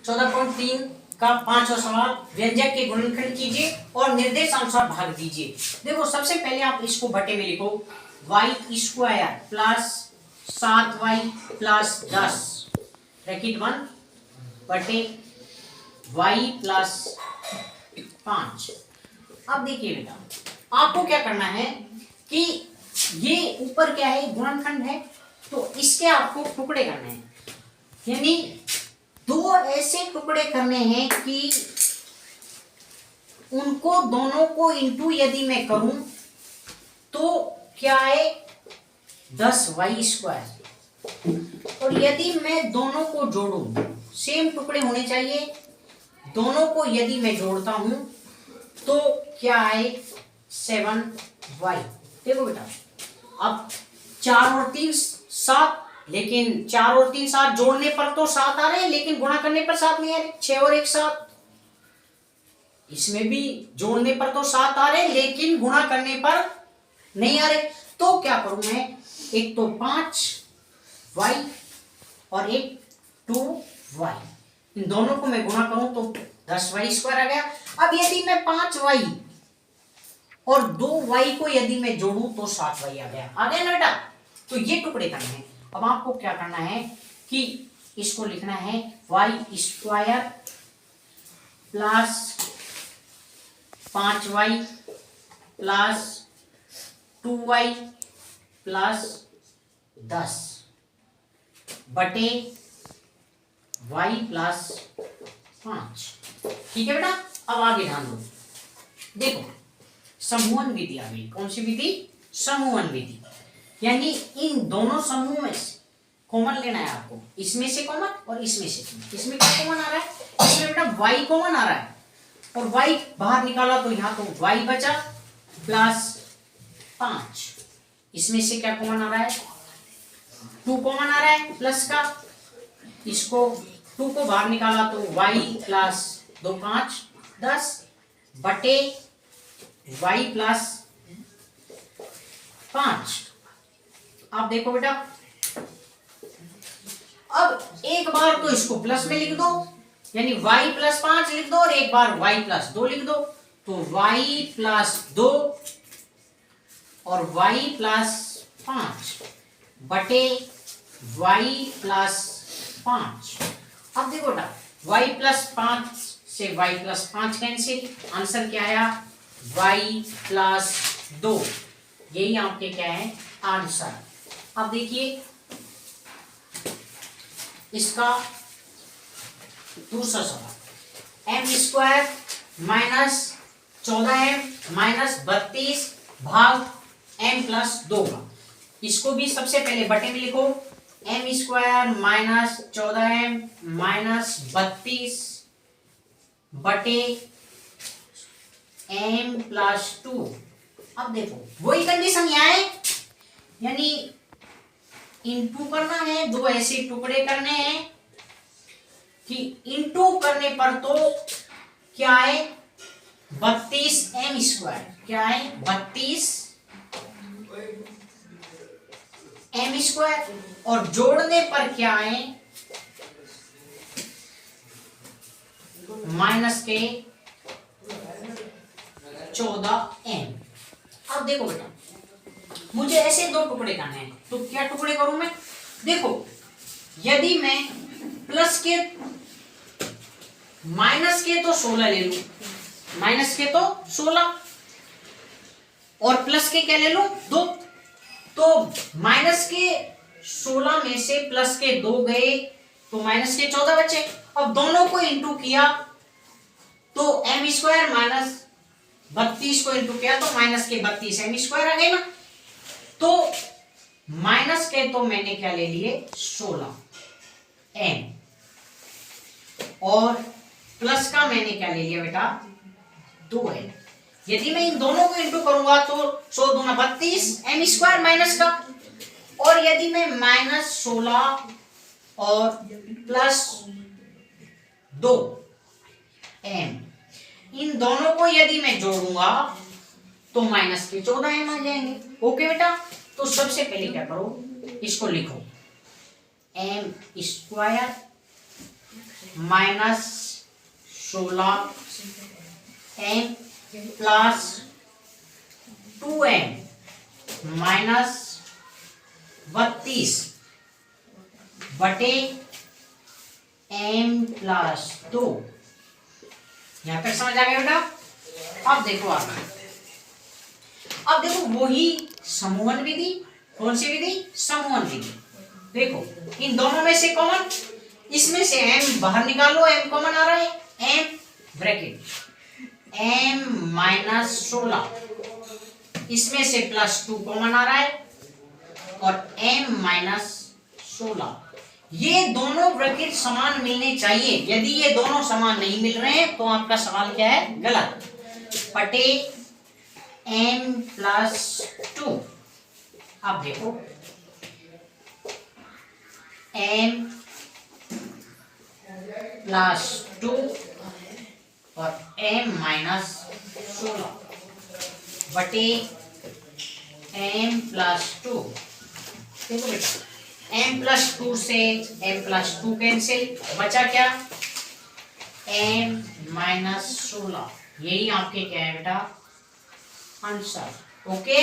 14.3 का 5वां सवाल, व्यंजक के गुणनखंड कीजिए और निर्देशानुसार भाग दीजिए। देखो सबसे पहले आप इसको बटे में लिखो, y square plus 7y plus 10 bracket 1 बटे y प्लस 5। अब देखिए बेटा, आपको क्या करना है कि ये ऊपर क्या है, गुणनखंड है, तो इसके आपको टुकड़े करने हैं, यानी दो ऐसे टुकड़े करने हैं कि उनको दोनों को इंटू यदि मैं करूं तो क्या है 10y स्क्वायर, और यदि मैं दोनों को जोड़ूं, सेम टुकड़े होने चाहिए, दोनों को यदि मैं जोड़ता हूं तो क्या है 7y। देखो बेटा, अब 4 और 3 7, लेकिन 4 और 3 7 जोड़ने पर तो 7 आ रहे हैं, लेकिन गुणा करने पर 7 नहीं आ रहे। 6 और 1 7, इसमें भी जोड़ने पर तो 7 आ रहे, लेकिन गुणा करने पर नहीं आ रहे। तो क्या करूं मैं, एक तो 5y और एक 2y, इन दोनों को मैं गुणा करूं तो 10y स्क्वायर आ गया। अब यदि मैं 5y और 2y को यदि मैं जोड़ूं तो 7y आ गया ना बेटा। तो ये टुकड़े करने हैं। अब आपको क्या करना है कि इसको लिखना है y square plus 5y plus 2y plus 10 बटे y प्लस 5। ठीक है बेटा, अब आगे ध्यान दो। देखो समूहन विधि आ गई। कौन सी विधि? समूहन विधि, यानी इन दोनों समूह में से कॉमन लेना है आपको, इसमें से कॉमन और इसमें से कॉमन। इसमें क्या कॉमन आ रहा है? इसमें बेटा y कॉमन आ रहा है, और y बाहर निकाला तो यहाँ तो y बचा प्लस 5। इसमें से क्या कॉमन आ रहा है? 2 कॉमन आ रहा है प्लस का, इसको 2 को बाहर निकाला तो y प्लस 2 5 10 बटे y प्लस 5। आप देखो बेटा, अब एक बार तो इसको प्लस में लिख दो, यानी y प्लस 5 लिख दो, और एक बार y प्लस 2 लिख दो, तो y प्लस 2 और y प्लस 5 बटे y प्लस 5। अब देखो बेटा, y प्लस 5 से y प्लस 5 कैंसिल, आंसर क्या आया? y plus 2। यही आपके क्या है? आंसर। अब देखिए इसका दूसरा सवाल, m square minus 14m minus 32 भाग m प्लस 2 का। इसको भी सबसे पहले बटे में लिखो, m square minus 14m minus 32 बटे m प्लस 2। अब देखो वही कंडीशन यहाँ है, यानी इनटू करना है, दो ऐसे टुकड़े करने हैं कि इनटू करने पर तो क्या है 32m स्क्वायर, क्या है 32m स्क्वायर, और जोड़ने पर क्या है माइनस के 14m। अब देखो बेटा, मुझे ऐसे दो टुकड़े करने हैं, तो क्या टुकड़े करूं मैं? देखो यदि मैं प्लस के माइनस के तो 16 ले लूं, माइनस के तो 16, और प्लस के क्या ले लूं 2, तो माइनस के 16 में से प्लस के 2 गए तो माइनस के 14 बचे। अब दोनों को इंटू किया तो m स्क्वायर माइनस 32 को इंटू किया तो माइनस के 32m स्क्वायर आ गए ना। तो माइनस के तो मैंने क्या ले लिए 16m, और प्लस का मैंने क्या ले लिया बेटा 2m। यदि मैं इन दोनों को इंटू करूंगा तो 16 दूना 32m स्क्वायर माइनस का, और यदि मैं माइनस 16 और प्लस 2m, इन दोनों को यदि मैं जोड़ूंगा तो माइनस के 14m आ जाएंगे। ओके बेटा, तो सबसे पहले क्या करो, इसको लिखो m square minus 16 m plus 2m minus 32 बटे m प्लस 2। यहां तक समझ आ गया बेटा? अब देखो आगे, अब देखो वही समूहन विधि। कौन सी विधि? समूहन विधि। देखो इन दोनों में से कॉमन, इसमें से m बाहर निकालो, m कॉमन आ रहा है, m ब्रैकेट m माइनस 16, इसमें से प्लस 2 कॉमन आ रहा है और m माइनस 16। ये दोनों ब्रैकेट समान मिलने चाहिए। यदि ये दोनों समान नहीं मिल रहे हैं तो आपका सवाल क्या है? गलत। बटे m प्लस 2। अब देखो m प्लस 2 और m माइनस 16 बटे m प्लस 2। देखो बेटा m प्लस 2 से m प्लस 2 कैंसिल, बचा क्या? m minus 16। यही आपके क्या है बेटा? आंसर। ओके।